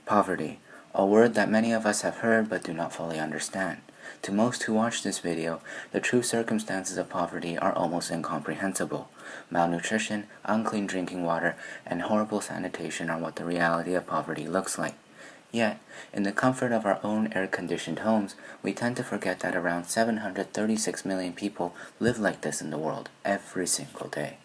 Poverty, a word that many of us have heard but do not fully understand. To most who watch this video, the true circumstances of poverty are almost incomprehensible. Malnutrition, unclean drinking water, and horrible sanitation are what the reality of poverty looks like. Yet, in the comfort of our own air-conditioned homes, we tend to forget that around 736 million people live like this in the world every single day.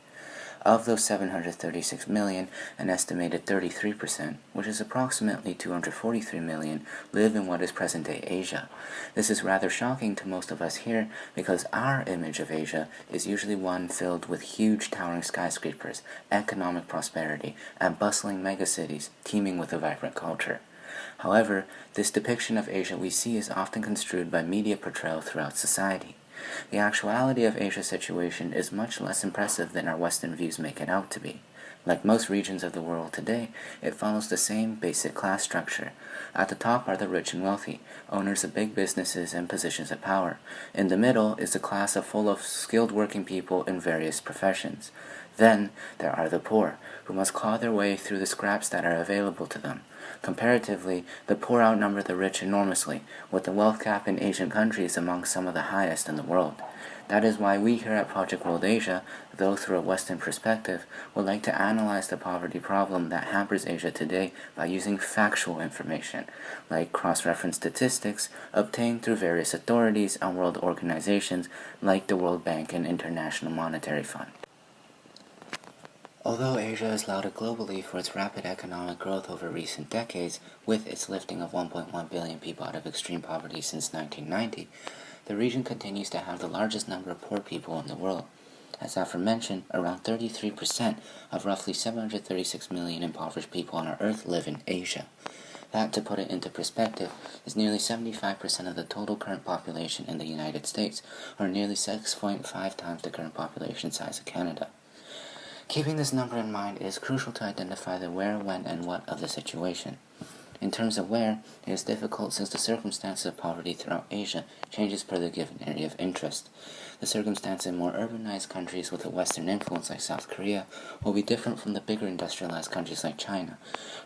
Of those 736 million, an estimated 33%, which is approximately 243 million, live in what is present-day Asia. This is rather shocking to most of us here because our image of Asia is usually one filled with huge towering skyscrapers, economic prosperity, and bustling megacities teeming with a vibrant culture. However, this depiction of Asia we see is often construed by media portrayal throughout society. The actuality of Asia's situation is much less impressive than our Western views make it out to be. Like most regions of the world today, it follows the same basic class structure. At the top are the rich and wealthy, owners of big businesses and positions of power. In the middle is a class full of skilled working people in various professions. Then there are the poor, who must claw their way through the scraps that are available to them. Comparatively, the poor outnumber the rich enormously, with the wealth gap in Asian countries among some of the highest in the world. That is why we here at Project World Asia, though through a Western perspective, would like to analyze the poverty problem that hampers Asia today by using factual information, like cross-reference statistics obtained through various authorities and world organizations like the World Bank and International Monetary Fund. Although Asia is lauded globally for its rapid economic growth over recent decades, with its lifting of 1.1 billion people out of extreme poverty since 1990, the region continues to have the largest number of poor people in the world. As aforementioned, around 33% of roughly 736 million impoverished people on our Earth live in Asia. That, to put it into perspective, is nearly 75% of the total current population in the United States, or nearly 6.5 times the current population size of Canada. Keeping this number in mind, it is crucial to identify the where, when, and what of the situation. In terms of where, it is difficult since the circumstances of poverty throughout Asia changes per the given area of interest. The circumstance in more urbanized countries with a Western influence like South Korea will be different from the bigger industrialized countries like China.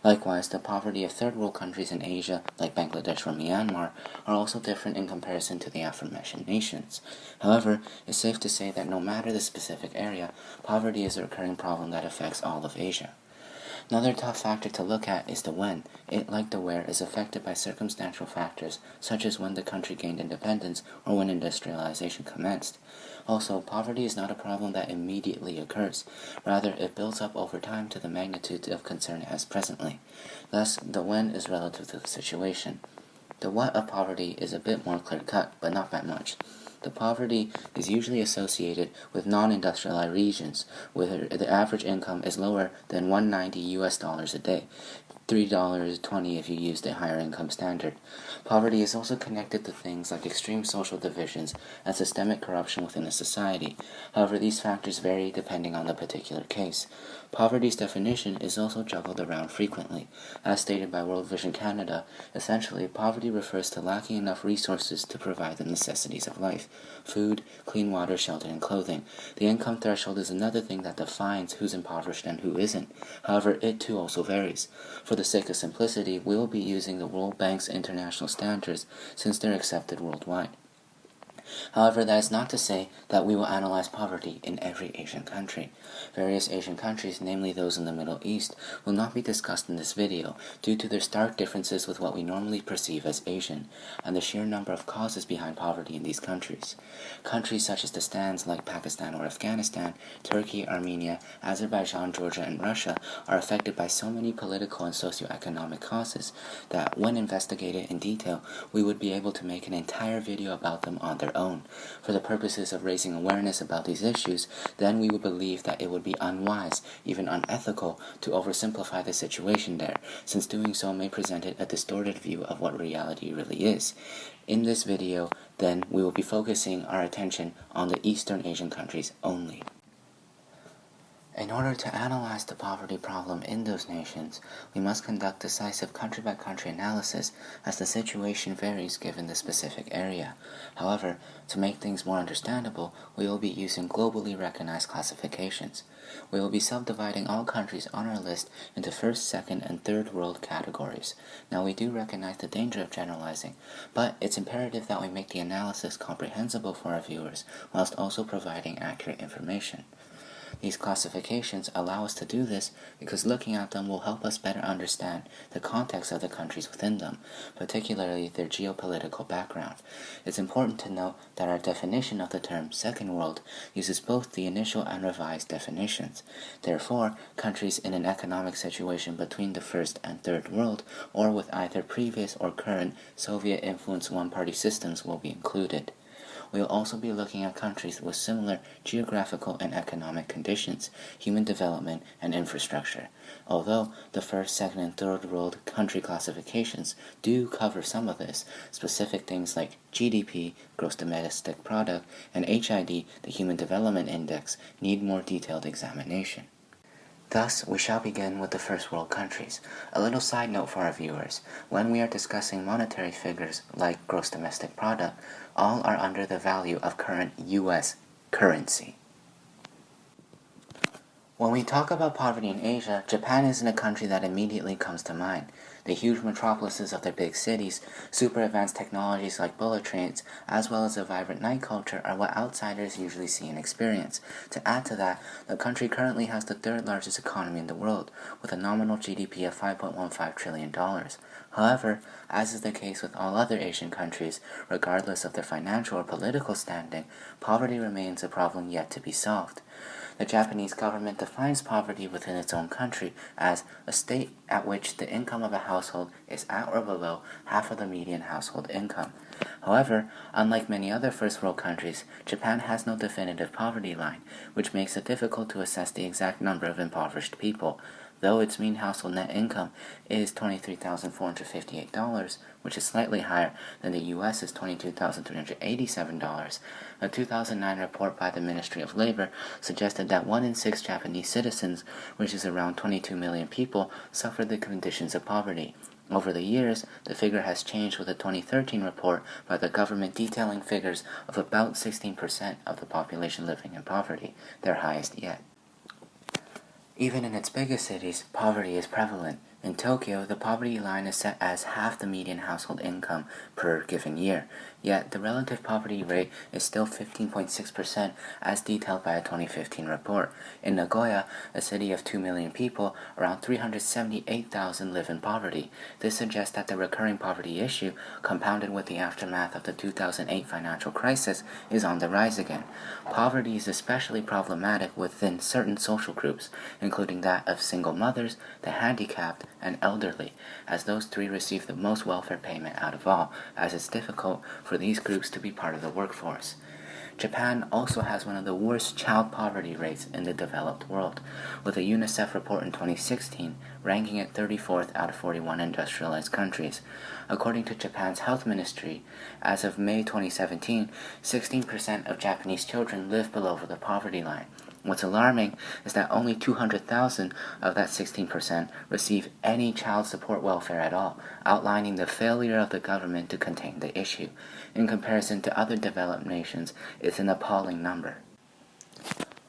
Likewise, the poverty of third world countries in Asia, like Bangladesh or Myanmar, are also different in comparison to the aforementioned nations. However, it's safe to say that no matter the specific area, poverty is a recurring problem that affects all of Asia. Another tough factor to look at is the when. It, like the where, is affected by circumstantial factors, such as when the country gained independence or when industrialization commenced. Also, poverty is not a problem that immediately occurs. Rather, it builds up over time to the magnitude of concern it has presently. Thus, the when is relative to the situation. The what of poverty is a bit more clear-cut, but not by much. The poverty is usually associated with non-industrialized regions, where the average income is lower than $190 a day, $3.20 if you use the higher income standard. Poverty is also connected to things like extreme social divisions and systemic corruption within a society. However, these factors vary depending on the particular case. Poverty's definition is also juggled around frequently. As stated by World Vision Canada, essentially, poverty refers to lacking enough resources to provide the necessities of life: food, clean water, shelter, and clothing. The income threshold is another thing that defines who's impoverished and who isn't. However, it too also varies. For the sake of simplicity, we will be using the World Bank's international standards since they're accepted worldwide. However, that is not to say that we will analyze poverty in every Asian country. Various Asian countries, namely those in the Middle East, will not be discussed in this video due to their stark differences with what we normally perceive as Asian, and the sheer number of causes behind poverty in these countries. Countries such as the stands like Pakistan or Afghanistan, Turkey, Armenia, Azerbaijan, Georgia, and Russia are affected by so many political and socioeconomic causes that, when investigated in detail, we would be able to make an entire video about them on their own. For the purposes of raising awareness about these issues, then we would believe that it would be unwise, even unethical, to oversimplify the situation there, since doing so may present a distorted view of what reality really is. In this video, then, we will be focusing our attention on the Eastern Asian countries only. In order to analyze the poverty problem in those nations, we must conduct decisive country-by-country analysis as the situation varies given the specific area. However, to make things more understandable, we will be using globally recognized classifications. We will be subdividing all countries on our list into first, second, and third world categories. Now, we do recognize the danger of generalizing, but it's imperative that we make the analysis comprehensible for our viewers whilst also providing accurate information. These classifications allow us to do this because looking at them will help us better understand the context of the countries within them, particularly their geopolitical background. It's important to note that our definition of the term Second World uses both the initial and revised definitions. Therefore, countries in an economic situation between the First and Third World, or with either previous or current Soviet-influenced one-party systems will be included. We will also be looking at countries with similar geographical and economic conditions, human development, and infrastructure. Although the first, second, and third world country classifications do cover some of this, specific things like GDP, gross domestic product, and HID, the Human Development Index, need more detailed examination. Thus, we shall begin with the first world countries. A little side note for our viewers: when we are discussing monetary figures like gross domestic product, all are under the value of current US currency. When we talk about poverty in Asia, Japan isn't a country that immediately comes to mind. The huge metropolises of their big cities, super advanced technologies like bullet trains, as well as a vibrant night culture are what outsiders usually see and experience. To add to that, the country currently has the third largest economy in the world, with a nominal GDP of $5.15 trillion. However, as is the case with all other Asian countries, regardless of their financial or political standing, poverty remains a problem yet to be solved. The Japanese government defines poverty within its own country as a state at which the income of a household is at or below half of the median household income. However, unlike many other first world countries, Japan has no definitive poverty line, which makes it difficult to assess the exact number of impoverished people. Though its mean household net income is $23,458, which is slightly higher than the U.S.'s $22,387, a 2009 report by the Ministry of Labor suggested that 1 in 6 Japanese citizens, which is around 22 million people, suffer the conditions of poverty. Over the years, the figure has changed, with a 2013 report by the government detailing figures of about 16% of the population living in poverty, their highest yet. Even in its biggest cities, poverty is prevalent. In Tokyo, the poverty line is set as half the median household income per given year, yet the relative poverty rate is still 15.6% as detailed by a 2015 report. In Nagoya, a city of 2 million people, around 378,000 live in poverty. This suggests that the recurring poverty issue, compounded with the aftermath of the 2008 financial crisis, is on the rise again. Poverty is especially problematic within certain social groups, including that of single mothers, the handicapped, and elderly, as those three receive the most welfare payment out of all, as it's difficult for these groups to be part of the workforce. Japan also has one of the worst child poverty rates in the developed world, with a UNICEF report in 2016 ranking it 34th out of 41 industrialized countries. According to Japan's health ministry, as of May 2017, 16% of Japanese children live below the poverty line. What's alarming is that only 200,000 of that 16% receive any child support welfare at all, outlining the failure of the government to contain the issue. In comparison to other developed nations, it's an appalling number.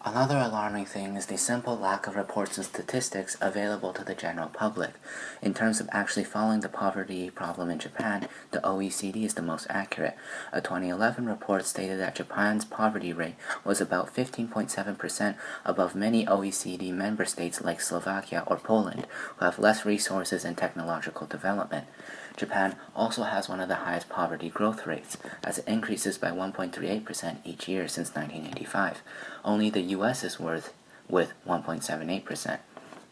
Another alarming thing is the simple lack of reports and statistics available to the general public. In terms of actually following the poverty problem in Japan, the OECD is the most accurate. A 2011 report stated that Japan's poverty rate was about 15.7% above many OECD member states like Slovakia or Poland, who have less resources and technological development. Japan also has one of the highest poverty growth rates, as it increases by 1.38% each year since 1985. Only the U.S. is with 1.78%.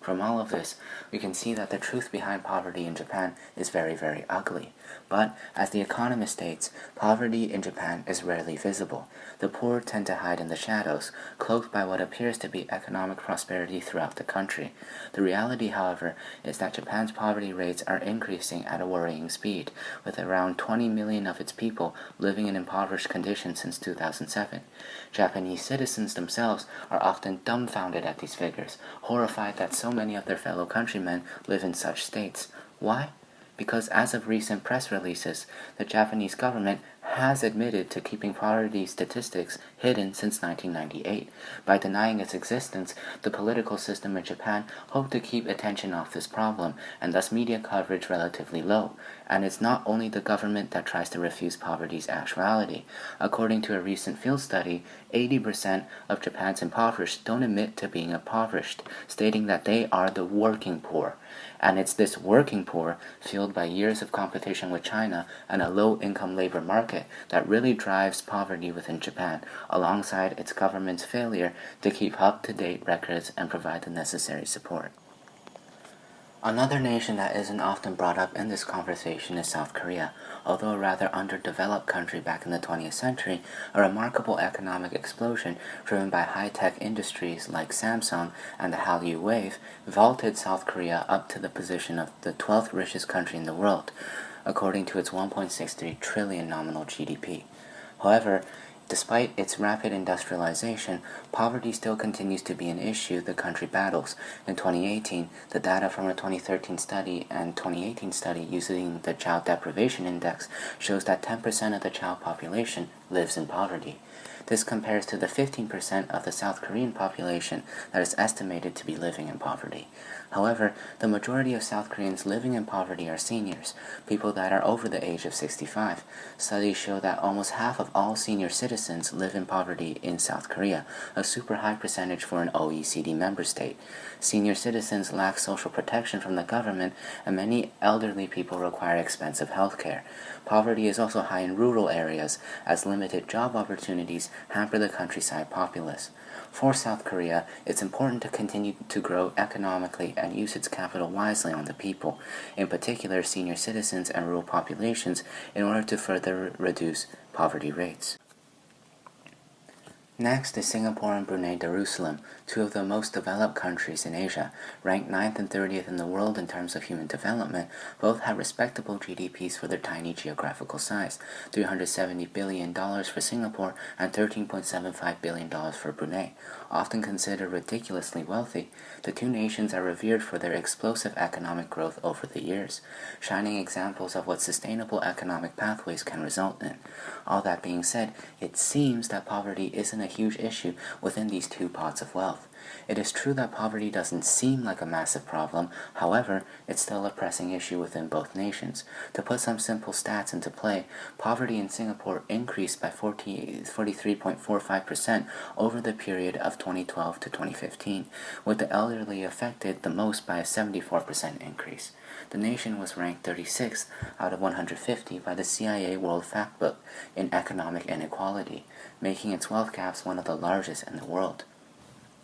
From all of this, we can see that the truth behind poverty in Japan is very, very ugly. But, as The Economist states, poverty in Japan is rarely visible. The poor tend to hide in the shadows, cloaked by what appears to be economic prosperity throughout the country. The reality, however, is that Japan's poverty rates are increasing at a worrying speed, with around 20 million of its people living in impoverished conditions since 2007. Japanese citizens themselves are often dumbfounded at these figures, horrified that so many of their fellow countrymen live in such states. Why? Because as of recent press releases, the Japanese government has admitted to keeping poverty statistics hidden since 1998. By denying its existence, the political system in Japan hoped to keep attention off this problem, and thus media coverage relatively low. And it's not only the government that tries to refuse poverty's actuality. According to a recent field study, 80% of Japan's impoverished don't admit to being impoverished, stating that they are the working poor. And it's this working poor, fueled by years of competition with China and a low-income labor market, that really drives poverty within Japan, alongside its government's failure to keep up-to-date records and provide the necessary support. Another nation that isn't often brought up in this conversation is South Korea. Although a rather underdeveloped country back in the 20th century, a remarkable economic explosion driven by high-tech industries like Samsung and the Hallyu Wave vaulted South Korea up to the position of the 12th richest country in the world, according to its 1.63 trillion nominal GDP. However, despite its rapid industrialization, poverty still continues to be an issue the country battles. In 2018, the data from a 2013 study and 2018 study using the Child Deprivation Index shows that 10% of the child population lives in poverty. This compares to the 15% of the South Korean population that is estimated to be living in poverty. However, the majority of South Koreans living in poverty are seniors, people that are over the age of 65. Studies show that almost half of all senior citizens live in poverty in South Korea, a super high percentage for an OECD member state. Senior citizens lack social protection from the government, and many elderly people require expensive health care. Poverty is also high in rural areas, as limited job opportunities hamper the countryside populace. For South Korea, it's important to continue to grow economically and use its capital wisely on the people, in particular senior citizens and rural populations, in order to further reduce poverty rates. Next is Singapore and Brunei Darussalam, two of the most developed countries in Asia. Ranked 9th and 30th in the world in terms of human development, both have respectable GDPs for their tiny geographical size, $370 billion for Singapore and $13.75 billion for Brunei. Often considered ridiculously wealthy, the two nations are revered for their explosive economic growth over the years, shining examples of what sustainable economic pathways can result in. All that being said, it seems that poverty isn't a huge issue within these two pots of wealth. It is true that poverty doesn't seem like a massive problem, however, it's still a pressing issue within both nations. To put some simple stats into play, poverty in Singapore increased by 43.45% over the period of 2012 to 2015, with the elderly affected the most by a 74% increase. The nation was ranked 36th out of 150 by the CIA World Factbook in economic inequality, making its wealth gaps one of the largest in the world.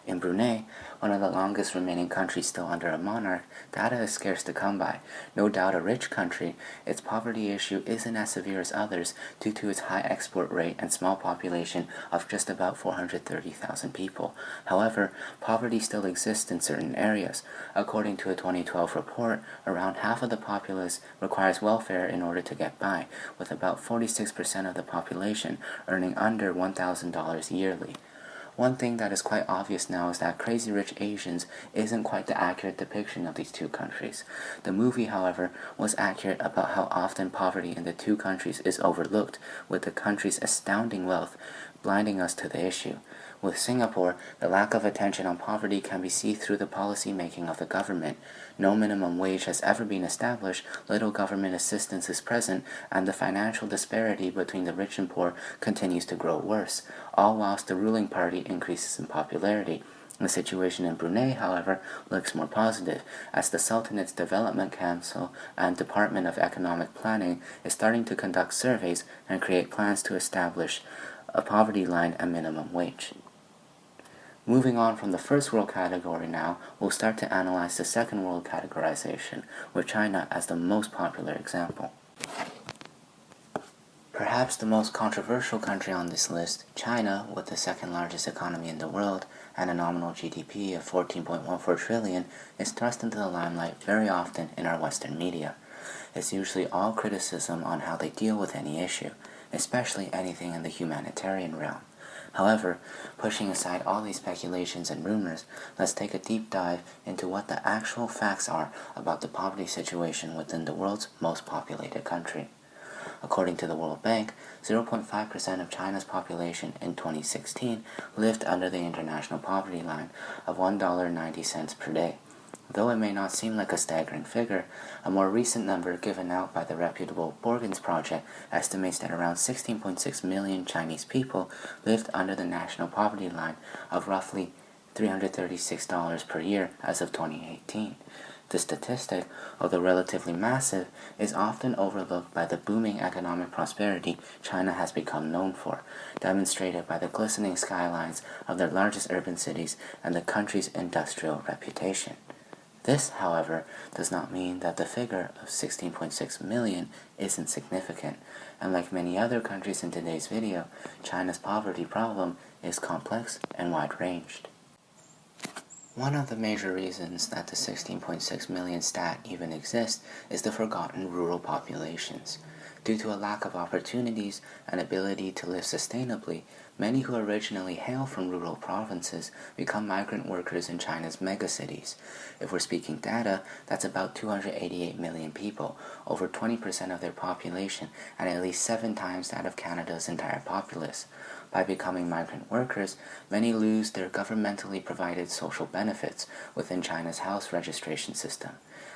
In Brunei, one of the longest remaining countries still under a monarch, data is scarce to come by. No doubt a rich country, its poverty issue isn't as severe as others due to its high export rate and small population of just about 430,000 people. However, poverty still exists in certain areas. According to a 2012 report, around half of the populace requires welfare in order to get by, with about 46% of the population earning under $1,000 yearly. One thing that is quite obvious now is that Crazy Rich Asians isn't quite the accurate depiction of these two countries. The movie, however, was accurate about how often poverty in the two countries is overlooked, with the country's astounding wealth blinding us to the issue. With Singapore, the lack of attention on poverty can be seen through the policy making of the government. No minimum wage has ever been established, little government assistance is present, and the financial disparity between the rich and poor continues to grow worse, all whilst the ruling party increases in popularity. The situation in Brunei, however, looks more positive, as the Sultanate's Development Council and Department of Economic Planning is starting to conduct surveys and create plans to establish a poverty line and minimum wage. Moving on from the first world category now, we'll start to analyze the second world categorization, with China as the most popular example. Perhaps the most controversial country on this list, China, with the second largest economy in the world and a nominal GDP of 14.14 trillion, is thrust into the limelight very often in our Western media. It's usually all criticism on how they deal with any issue, especially anything in the humanitarian realm. However, pushing aside all these speculations and rumors, let's take a deep dive into what the actual facts are about the poverty situation within the world's most populated country. According to the World Bank, 0.5% of China's population in 2016 lived under the international poverty line of $1.90 per day. Though it may not seem like a staggering figure, a more recent number given out by the reputable Borgens Project estimates that around 16.6 million Chinese people lived under the national poverty line of roughly $336 per year as of 2018. This statistic, although relatively massive, is often overlooked by the booming economic prosperity China has become known for, demonstrated by the glistening skylines of their largest urban cities and the country's industrial reputation. This, however, does not mean that the figure of 16.6 million isn't significant, and like many other countries in today's video, China's poverty problem is complex and wide-ranged. One of the major reasons that the 16.6 million stat even exists is the forgotten rural populations. Due to a lack of opportunities and ability to live sustainably, many who originally hail from rural provinces become migrant workers in China's megacities. If we're speaking data, that's about 288 million people, over 20% of their population, and at least 7 times that of Canada's entire populace. By becoming migrant workers, many lose their governmentally provided social benefits within China's house registration system,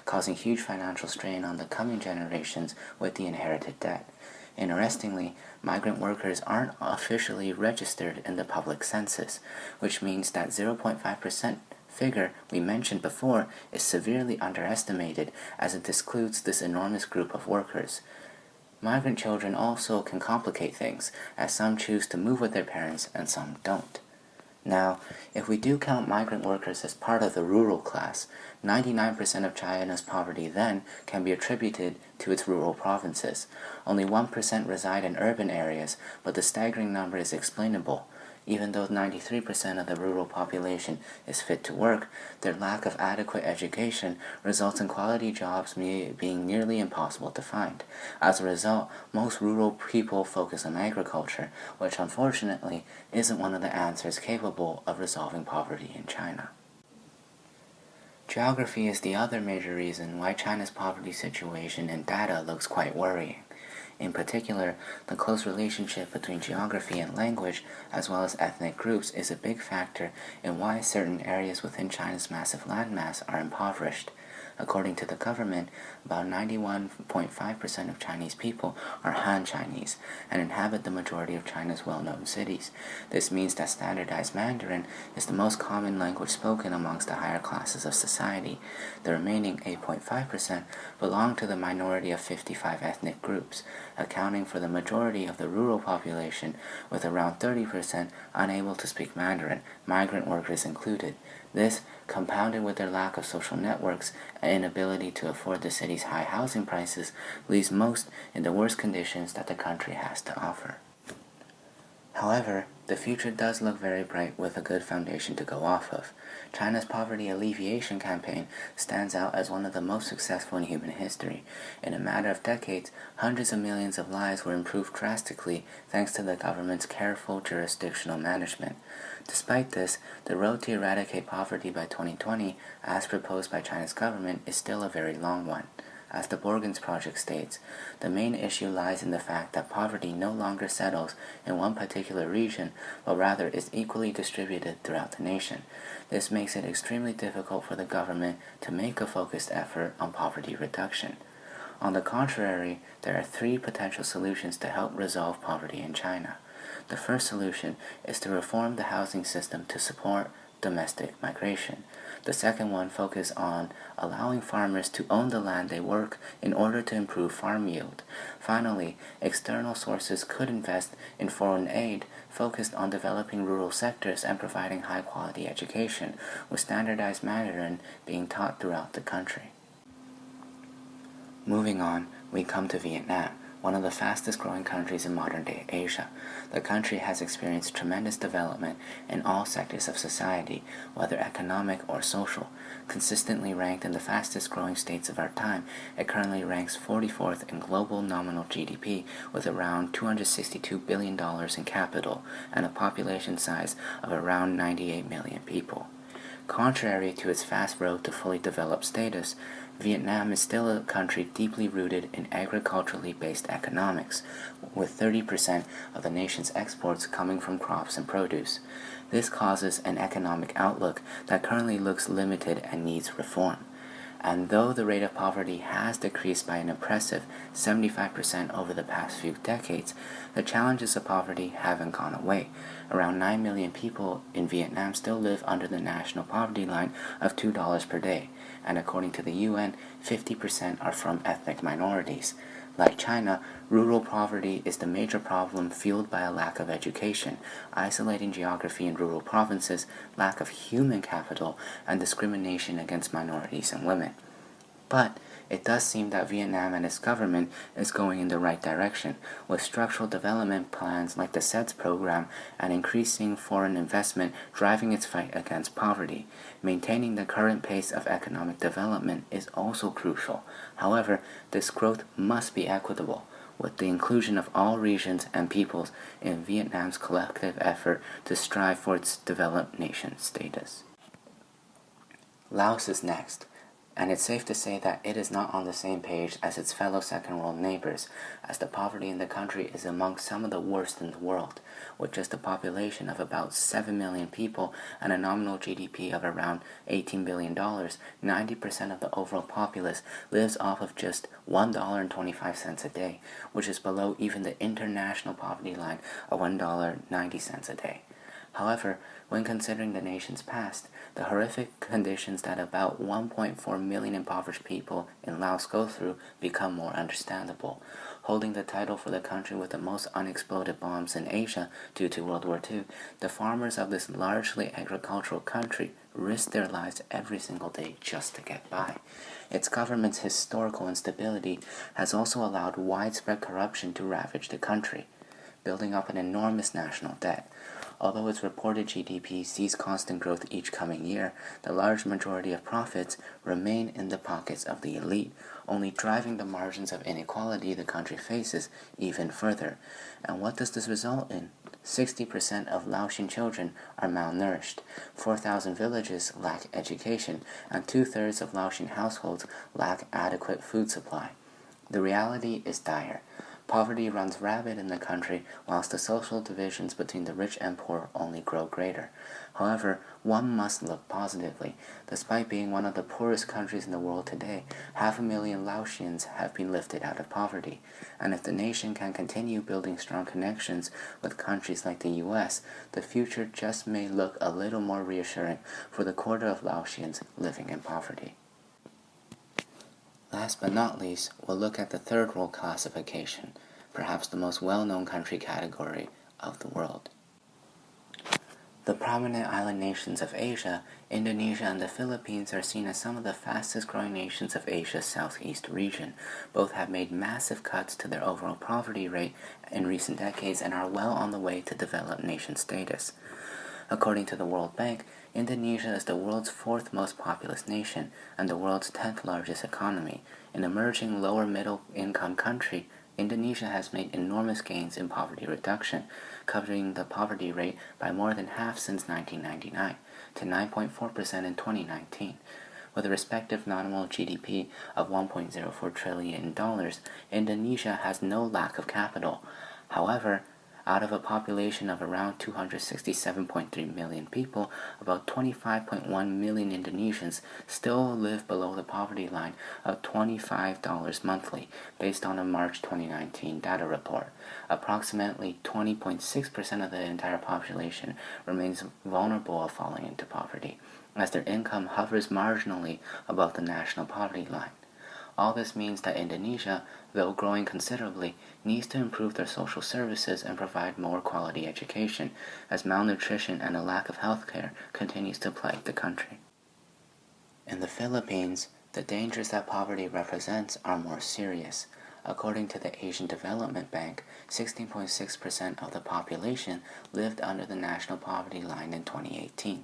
causing huge financial strain on the coming generations with the inherited debt. Interestingly, migrant workers aren't officially registered in the public census, which means that 0.5% figure we mentioned before is severely underestimated as it excludes this enormous group of workers. Migrant children also can complicate things, as some choose to move with their parents and some don't. Now, if we do count migrant workers as part of the rural class, 99% of China's poverty then can be attributed to its rural provinces. Only 1% reside in urban areas, but the staggering number is explainable. Even though 93% of the rural population is fit to work, their lack of adequate education results in quality jobs being nearly impossible to find. As a result, most rural people focus on agriculture, which unfortunately isn't one of the answers capable of resolving poverty in China. Geography is the other major reason why China's poverty situation in data looks quite worrying. In particular, the close relationship between geography and language, as well as ethnic groups, is a big factor in why certain areas within China's massive landmass are impoverished. According to the government, about 91.5% of Chinese people are Han Chinese and inhabit the majority of China's well-known cities. This means that standardized Mandarin is the most common language spoken amongst the higher classes of society. The remaining 8.5% belong to the minority of 55 ethnic groups, accounting for the majority of the rural population, with around 30% unable to speak Mandarin, migrant workers included. This, compounded with their lack of social networks and inability to afford the city's high housing prices, leaves most in the worst conditions that the country has to offer. However, the future does look very bright with a good foundation to go off of. China's poverty alleviation campaign stands out as one of the most successful in human history. In a matter of decades, hundreds of millions of lives were improved drastically thanks to the government's careful jurisdictional management. Despite this, the road to eradicate poverty by 2020, as proposed by China's government, is still a very long one. As the Borgens Project states, the main issue lies in the fact that poverty no longer settles in one particular region, but rather is equally distributed throughout the nation. This makes it extremely difficult for the government to make a focused effort on poverty reduction. On the contrary, there are 3 potential solutions to help resolve poverty in China. The first solution is to reform the housing system to support domestic migration. The second one focused on allowing farmers to own the land they work in order to improve farm yield. Finally, external sources could invest in foreign aid focused on developing rural sectors and providing high-quality education, with standardized Mandarin being taught throughout the country. Moving on, we come to Vietnam, one of the fastest growing countries in modern-day Asia. The country has experienced tremendous development in all sectors of society, whether economic or social. Consistently ranked in the fastest growing states of our time, it currently ranks 44th in global nominal GDP with around $262 billion in capital and a population size of around 98 million people. Contrary to its fast road to fully developed status, Vietnam is still a country deeply rooted in agriculturally based economics, with 30% of the nation's exports coming from crops and produce. This causes an economic outlook that currently looks limited and needs reform. And though the rate of poverty has decreased by an impressive 75% over the past few decades, the challenges of poverty haven't gone away. Around 9 million people in Vietnam still live under the national poverty line of $2 per day, and according to the UN, 50% are from ethnic minorities. Like China, rural poverty is the major problem fueled by a lack of education, isolating geography in rural provinces, lack of human capital, and discrimination against minorities and women. But it does seem that Vietnam and its government is going in the right direction, with structural development plans like the SETS program and increasing foreign investment driving its fight against poverty. Maintaining the current pace of economic development is also crucial. However, this growth must be equitable, with the inclusion of all regions and peoples in Vietnam's collective effort to strive for its developed nation status. Laos is next, and it's safe to say that it is not on the same page as its fellow second-world neighbors, as the poverty in the country is among some of the worst in the world, with just a population of about 7 million people and a nominal GDP of around $18 billion. 90% of the overall populace lives off of just $1.25 a day, which is below even the international poverty line of $1.90 a day. However, when considering the nation's past, the horrific conditions that about 1.4 million impoverished people in Laos go through become more understandable. Holding the title for the country with the most unexploded bombs in Asia due to World War II, the farmers of this largely agricultural country risk their lives every single day just to get by. Its government's historical instability has also allowed widespread corruption to ravage the country, building up an enormous national debt. Although its reported GDP sees constant growth each coming year, the large majority of profits remain in the pockets of the elite, only driving the margins of inequality the country faces even further. And what does this result in? 60% of Laotian children are malnourished, 4,000 villages lack education, and 2/3 of Laotian households lack adequate food supply. The reality is dire. Poverty runs rampant in the country, whilst the social divisions between the rich and poor only grow greater. However, one must look positively. Despite being one of the poorest countries in the world today, 500,000 Laotians have been lifted out of poverty. And if the nation can continue building strong connections with countries like the US, the future just may look a little more reassuring for the quarter of Laotians living in poverty. Last but not least, we'll look at the third world classification, perhaps the most well-known country category of the world. The prominent island nations of Asia, Indonesia and the Philippines are seen as some of the fastest growing nations of Asia's southeast region. Both have made massive cuts to their overall poverty rate in recent decades and are well on the way to developed nation status. According to the World Bank, Indonesia is the world's fourth most populous nation and the world's 10th largest economy. An emerging lower middle income country, Indonesia has made enormous gains in poverty reduction, cutting the poverty rate by more than half since 1999 to 9.4% in 2019. With a respective nominal GDP of $1.04 trillion, Indonesia has no lack of capital. However, Out of a population of around 267.3 million people, about 25.1 million Indonesians still live below the poverty line of $25 monthly, based on a March 2019 data report. Approximately 20.6% of the entire population remains vulnerable of falling into poverty, as their income hovers marginally above the national poverty line. All this means that Indonesia, though growing considerably, needs to improve their social services and provide more quality education, as malnutrition and a lack of health care continues to plague the country. In the Philippines, the dangers that poverty represents are more serious. According to the Asian Development Bank, 16.6% of the population lived under the national poverty line in 2018.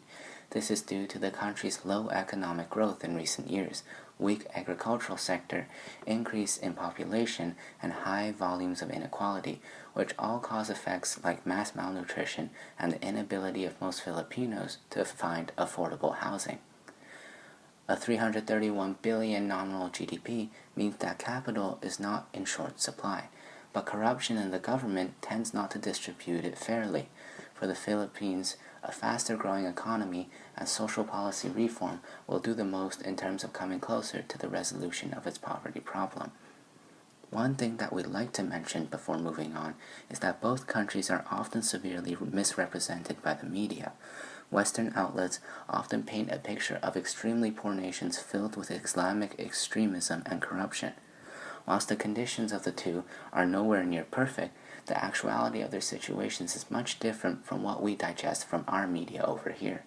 This is due to the country's low economic growth in recent years, weak agricultural sector, increase in population, and high volumes of inequality, which all cause effects like mass malnutrition and the inability of most Filipinos to find affordable housing. A 331 billion nominal GDP means that capital is not in short supply, but corruption in the government tends not to distribute it fairly. For the Philippines, a faster growing economy and social policy reform will do the most in terms of coming closer to the resolution of its poverty problem. One thing that we'd like to mention before moving on is that both countries are often severely misrepresented by the media. Western outlets often paint a picture of extremely poor nations filled with Islamic extremism and corruption. Whilst the conditions of the two are nowhere near perfect, the actuality of their situations is much different from what we digest from our media over here.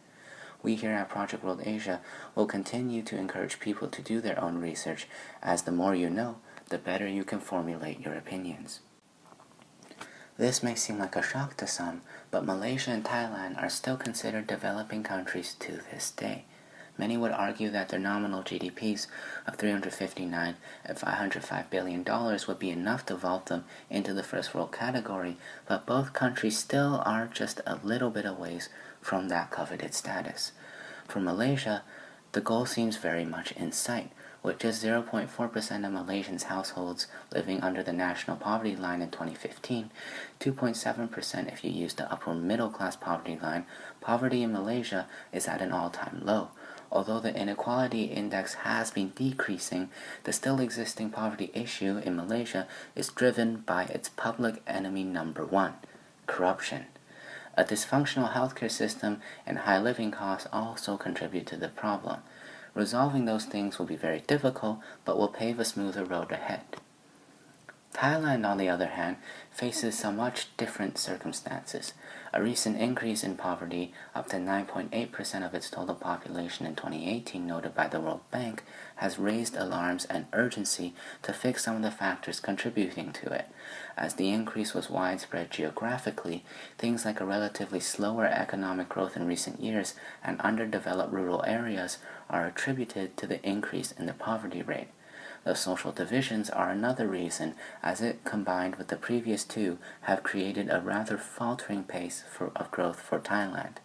We here at Project World Asia will continue to encourage people to do their own research, as the more you know, the better you can formulate your opinions. This may seem like a shock to some, but Malaysia and Thailand are still considered developing countries to this day. Many would argue that their nominal GDPs of $359 and $505 billion would be enough to vault them into the first world category, but both countries still are just a little bit away from that coveted status. For Malaysia, the goal seems very much in sight, with just 0.4% of Malaysians' households living under the national poverty line in 2015, 2.7% if you use the upper middle class poverty line. Poverty in Malaysia is at an all-time low. Although the inequality index has been decreasing, the still existing poverty issue in Malaysia is driven by its public enemy number one, corruption. A dysfunctional healthcare system and high living costs also contribute to the problem. Resolving those things will be very difficult, but will pave a smoother road ahead. Thailand, on the other hand, faces some much different circumstances. A recent increase in poverty, up to 9.8% of its total population in 2018, noted by the World Bank, has raised alarms and urgency to fix some of the factors contributing to it. As the increase was widespread geographically, things like a relatively slower economic growth in recent years and underdeveloped rural areas are attributed to the increase in the poverty rate. The social divisions are another reason, as it, combined with the previous two, have created a rather faltering pace of growth for Thailand,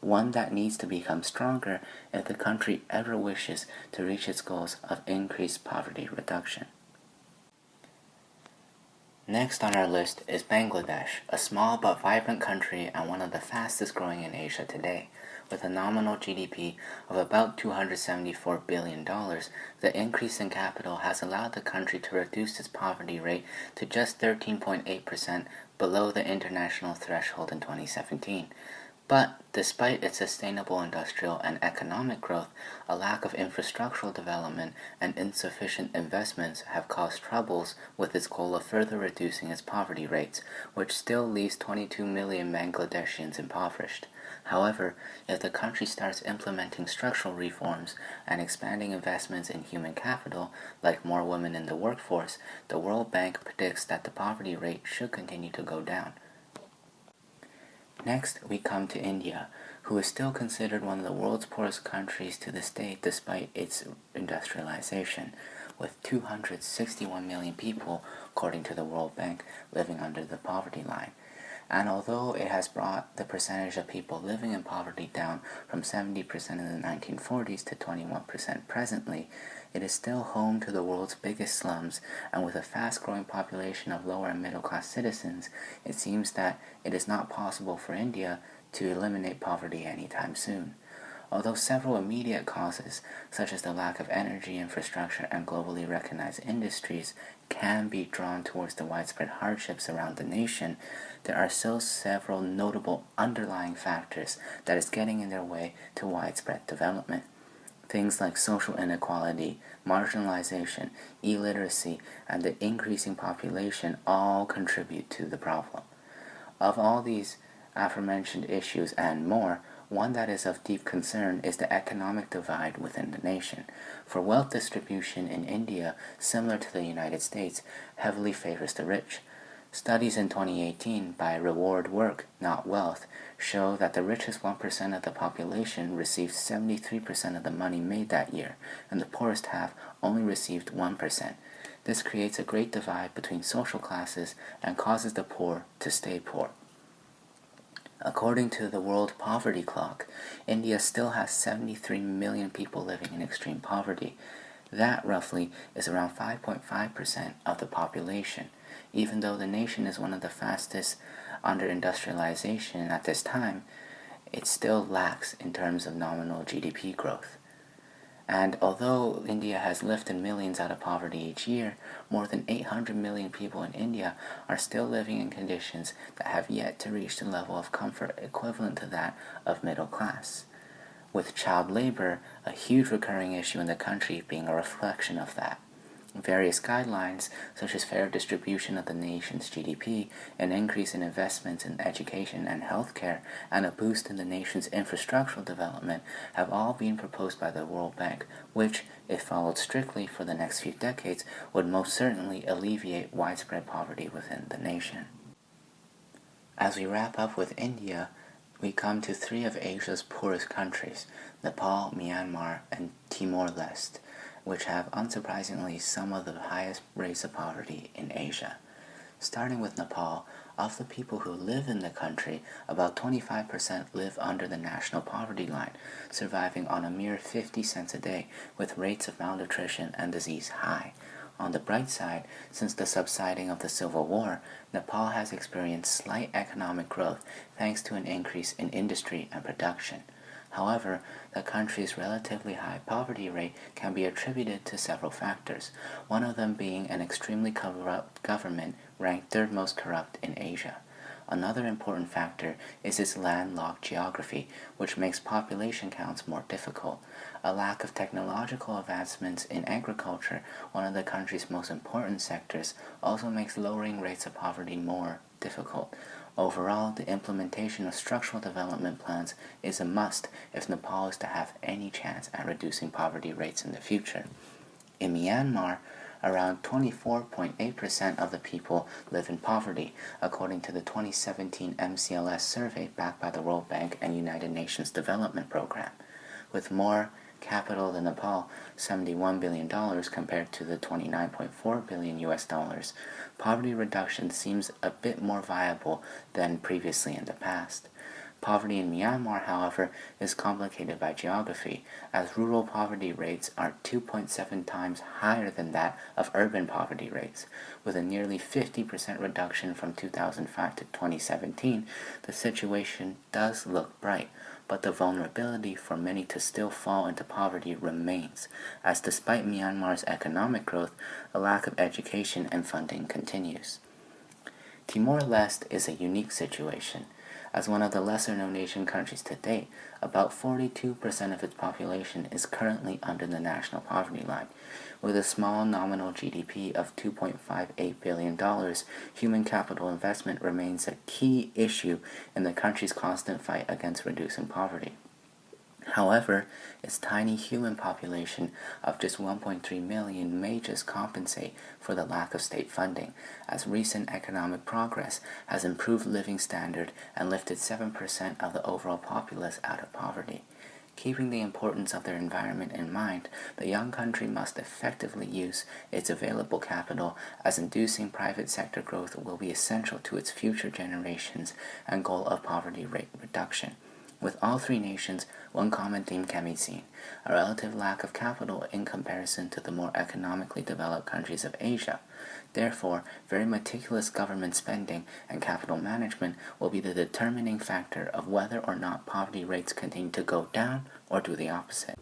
one that needs to become stronger if the country ever wishes to reach its goals of increased poverty reduction. Next on our list is Bangladesh, a small but vibrant country and one of the fastest growing in Asia today. With a nominal GDP of about $274 billion, the increase in capital has allowed the country to reduce its poverty rate to just 13.8%, below the international threshold in 2017. But despite its sustainable industrial and economic growth, a lack of infrastructural development and insufficient investments have caused troubles with its goal of further reducing its poverty rates, which still leaves 22 million Bangladeshis impoverished. However, if the country starts implementing structural reforms and expanding investments in human capital, like more women in the workforce, the World Bank predicts that the poverty rate should continue to go down. Next, we come to India, who is still considered one of the world's poorest countries to this day despite its industrialization, with 261 million people, according to the World Bank, living under the poverty line. And although it has brought the percentage of people living in poverty down from 70% in the 1940s to 21% presently, it is still home to the world's biggest slums, and with a fast-growing population of lower and middle-class citizens, it seems that it is not possible for India to eliminate poverty anytime soon. Although several immediate causes, such as the lack of energy infrastructure and globally recognized industries, can be drawn towards the widespread hardships around the nation, there are still several notable underlying factors that is getting in their way to widespread development. Things like social inequality, marginalization, illiteracy, and the increasing population all contribute to the problem. Of all these aforementioned issues and more, one that is of deep concern is the economic divide within the nation, for wealth distribution in India, similar to the United States, heavily favors the rich. Studies in 2018 by Reward Work, Not Wealth show that the richest 1% of the population received 73% of the money made that year, and the poorest half only received 1%. This creates a great divide between social classes and causes the poor to stay poor. According to the World Poverty Clock, India still has 73 million people living in extreme poverty. That, roughly, is around 5.5% of the population. Even though the nation is one of the fastest under industrialization at this time, it still lacks in terms of nominal GDP growth. And although India has lifted millions out of poverty each year, more than 800 million people in India are still living in conditions that have yet to reach the level of comfort equivalent to that of middle class, with child labor a huge recurring issue in the country being a reflection of that. Various guidelines, such as fair distribution of the nation's GDP, an increase in investments in education and healthcare, and a boost in the nation's infrastructural development, have all been proposed by the World Bank, which, if followed strictly for the next few decades, would most certainly alleviate widespread poverty within the nation. As we wrap up with India, we come to three of Asia's poorest countries, Nepal, Myanmar, and Timor-Leste, which have unsurprisingly some of the highest rates of poverty in Asia. Starting with Nepal, of the people who live in the country, about 25% live under the national poverty line, surviving on a mere 50 cents a day, with rates of malnutrition and disease high. On the bright side, since the subsiding of the Civil War, Nepal has experienced slight economic growth thanks to an increase in industry and production. However, the country's relatively high poverty rate can be attributed to several factors, one of them being an extremely corrupt government ranked third most corrupt in Asia. Another important factor is its landlocked geography, which makes population counts more difficult. A lack of technological advancements in agriculture, one of the country's most important sectors, also makes lowering rates of poverty more difficult. Overall, the implementation of structural development plans is a must if Nepal is to have any chance at reducing poverty rates in the future. In Myanmar, around 24.8% of the people live in poverty, according to the 2017 MCLS survey backed by the World Bank and United Nations Development Program. With more capital than Nepal, $71 billion compared to the $29.4 billion US dollars, poverty reduction seems a bit more viable than previously in the past. Poverty in Myanmar, however, is complicated by geography, as rural poverty rates are 2.7 times higher than that of urban poverty rates. With a nearly 50% reduction from 2005 to 2017, the situation does look bright, but the vulnerability for many to still fall into poverty remains, as despite Myanmar's economic growth, a lack of education and funding continues. Timor-Leste is a unique situation. As one of the lesser-known Asian countries to date, about 42% of its population is currently under the national poverty line. With a small nominal GDP of $2.58 billion, human capital investment remains a key issue in the country's constant fight against reducing poverty. However, its tiny human population of just 1.3 million may just compensate for the lack of state funding, as recent economic progress has improved living standard and lifted 7% of the overall populace out of poverty. Keeping the importance of their environment in mind, the young country must effectively use its available capital, as inducing private sector growth will be essential to its future generations and goal of poverty rate reduction. With all three nations, one common theme can be seen: a relative lack of capital in comparison to the more economically developed countries of Asia. Therefore, very meticulous government spending and capital management will be the determining factor of whether or not poverty rates continue to go down or do the opposite.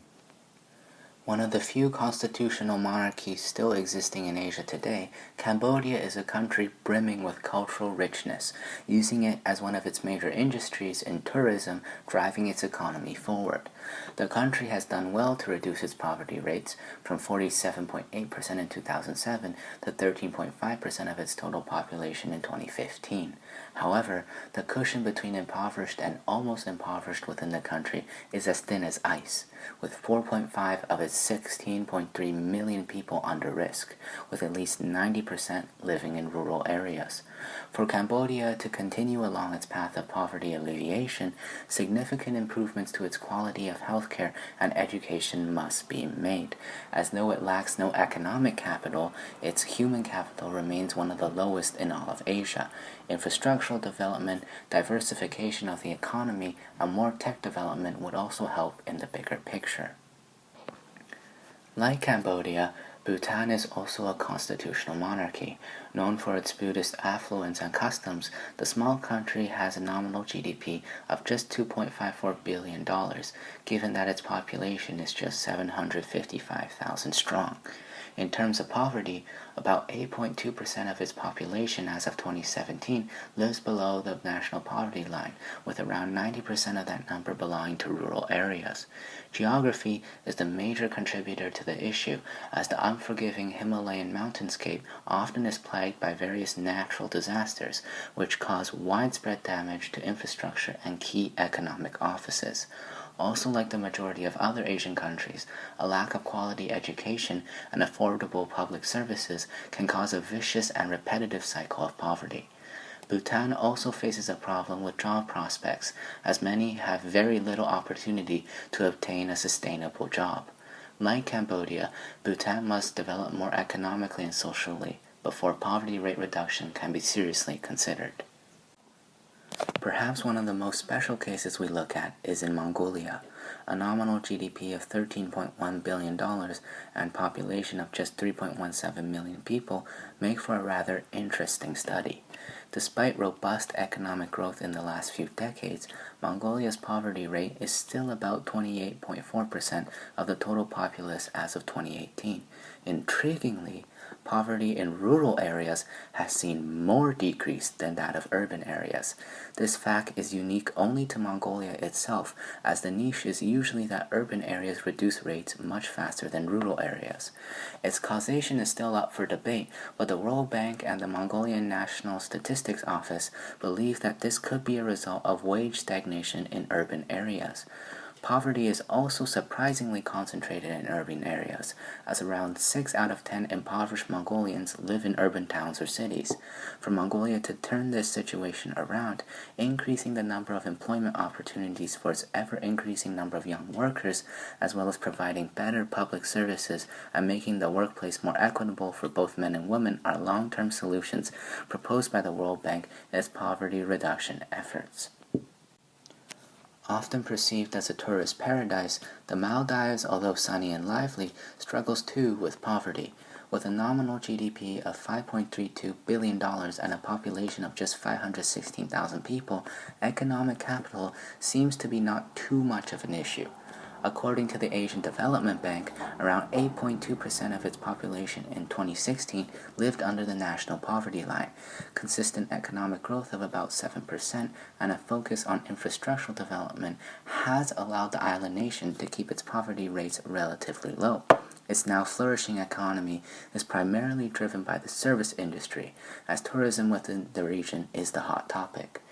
One of the few constitutional monarchies still existing in Asia today, Cambodia is a country brimming with cultural richness, using it as one of its major industries in tourism, driving its economy forward. The country has done well to reduce its poverty rates from 47.8% in 2007 to 13.5% of its total population in 2015. However, the cushion between impoverished and almost impoverished within the country is as thin as ice, with 4.5 of its 16.3 million people under risk, with at least 90% living in rural areas. For Cambodia to continue along its path of poverty alleviation, significant improvements to its quality of healthcare and education must be made. As though it lacks no economic capital, its human capital remains one of the lowest in all of Asia. Infrastructural development, diversification of the economy, and more tech development would also help in the bigger picture. Like Cambodia, Bhutan is also a constitutional monarchy. Known for its Buddhist affluence and customs, the small country has a nominal GDP of just $2.54 billion, given that its population is just 755,000 strong. In terms of poverty, about 8.2% of its population as of 2017 lives below the national poverty line, with around 90% of that number belonging to rural areas. Geography is the major contributor to the issue, as the unforgiving Himalayan mountainscape often is plagued by various natural disasters, which cause widespread damage to infrastructure and key economic offices. Also, like the majority of other Asian countries, a lack of quality education and affordable public services can cause a vicious and repetitive cycle of poverty. Bhutan also faces a problem with job prospects, as many have very little opportunity to obtain a sustainable job. Like Cambodia, Bhutan must develop more economically and socially before poverty rate reduction can be seriously considered. Perhaps one of the most special cases we look at is in Mongolia. A nominal GDP of $13.1 billion and population of just 3.17 million people make for a rather interesting study. Despite robust economic growth in the last few decades, Mongolia's poverty rate is still about 28.4% of the total populace as of 2018. Intriguingly, poverty in rural areas has seen more decrease than that of urban areas. This fact is unique only to Mongolia itself, as the niche is usually that urban areas reduce rates much faster than rural areas. Its causation is still up for debate, but the World Bank and the Mongolian National Statistics Office believe that this could be a result of wage stagnation in urban areas. Poverty is also surprisingly concentrated in urban areas, as around 6 out of 10 impoverished Mongolians live in urban towns or cities. For Mongolia to turn this situation around, increasing the number of employment opportunities for its ever-increasing number of young workers, as well as providing better public services and making the workplace more equitable for both men and women are long-term solutions proposed by the World Bank in its poverty reduction efforts. Often perceived as a tourist paradise, the Maldives, although sunny and lively, struggles too with poverty. With a nominal GDP of $5.32 billion and a population of just 516,000 people, economic capital seems to be not too much of an issue. According to the Asian Development Bank, around 8.2% of its population in 2016 lived under the national poverty line. Consistent economic growth of about 7% and a focus on infrastructural development has allowed the island nation to keep its poverty rates relatively low. Its now flourishing economy is primarily driven by the service industry, as tourism within the region is the hot topic.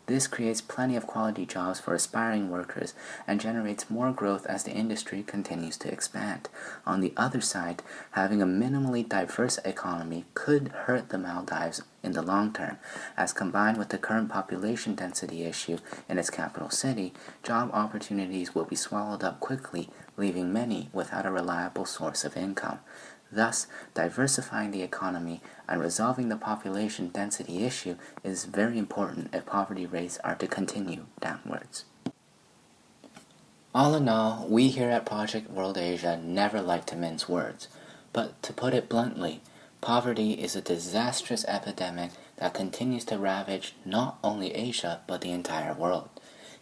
This creates plenty of quality jobs for aspiring workers and generates more growth as the industry continues to expand. On the other side, having a minimally diverse economy could hurt the Maldives in the long term, as combined with the current population density issue in its capital city, job opportunities will be swallowed up quickly, leaving many without a reliable source of income. Thus, diversifying the economy and resolving the population density issue is very important if poverty rates are to continue downwards. All in all, we here at Project World Asia never like to mince words, but to put it bluntly, poverty is a disastrous epidemic that continues to ravage not only Asia but the entire world.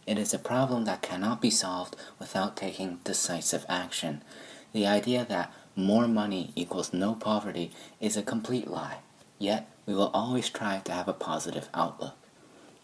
It is a problem that cannot be solved without taking decisive action. The idea that more money equals no poverty is a complete lie, yet we will always try to have a positive outlook.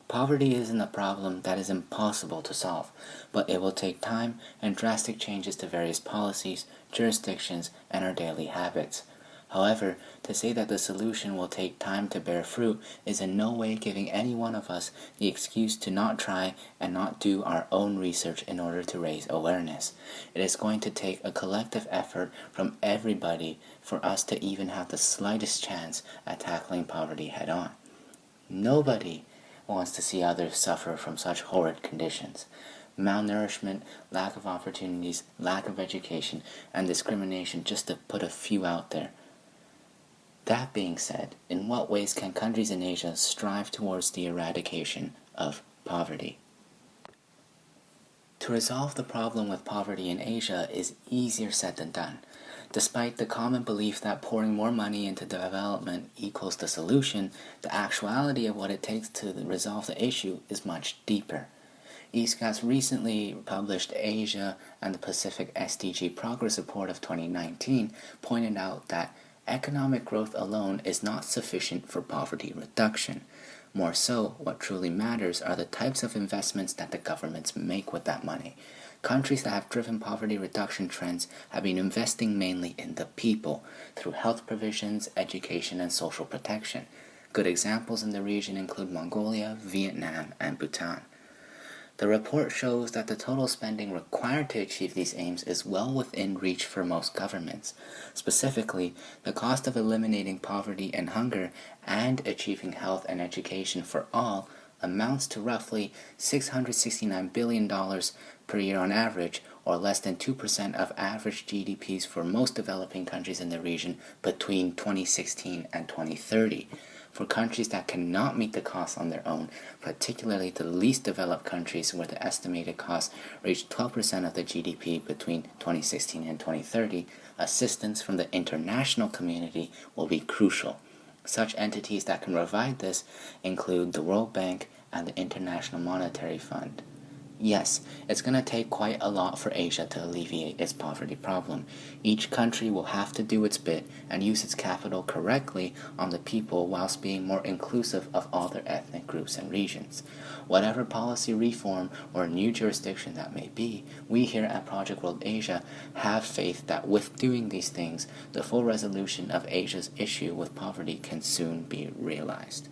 Poverty isn't a problem that is impossible to solve, but it will take time and drastic changes to various policies, jurisdictions, and our daily habits. However, to say that the solution will take time to bear fruit is in no way giving any one of us the excuse to not try and not do our own research in order to raise awareness. It is going to take a collective effort from everybody for us to even have the slightest chance at tackling poverty head on. Nobody wants to see others suffer from such horrid conditions. Malnourishment, lack of opportunities, lack of education, and discrimination, just to put a few out there. That being said, in what ways can countries in Asia strive towards the eradication of poverty? To resolve the problem with poverty in Asia is easier said than done. Despite the common belief that pouring more money into development equals the solution, the actuality of what it takes to resolve the issue is much deeper. ESCA's recently published Asia and the Pacific SDG Progress Report of 2019 pointed out that economic growth alone is not sufficient for poverty reduction. More so, what truly matters are the types of investments that the governments make with that money. Countries that have driven poverty reduction trends have been investing mainly in the people, through health provisions, education, and social protection. Good examples in the region include Mongolia, Vietnam, and Bhutan. The report shows that the total spending required to achieve these aims is well within reach for most governments. Specifically, the cost of eliminating poverty and hunger and achieving health and education for all amounts to roughly $669 billion per year on average, or less than 2% of average GDPs for most developing countries in the region between 2016 and 2030. For countries that cannot meet the costs on their own, particularly the least developed countries where the estimated costs reach 12% of the GDP between 2016 and 2030, assistance from the international community will be crucial. Such entities that can provide this include the World Bank and the International Monetary Fund. Yes, it's going to take quite a lot for Asia to alleviate its poverty problem. Each country will have to do its bit and use its capital correctly on the people whilst being more inclusive of all their ethnic groups and regions. Whatever policy reform or new jurisdiction that may be, we here at Project World Asia have faith that with doing these things, the full resolution of Asia's issue with poverty can soon be realized.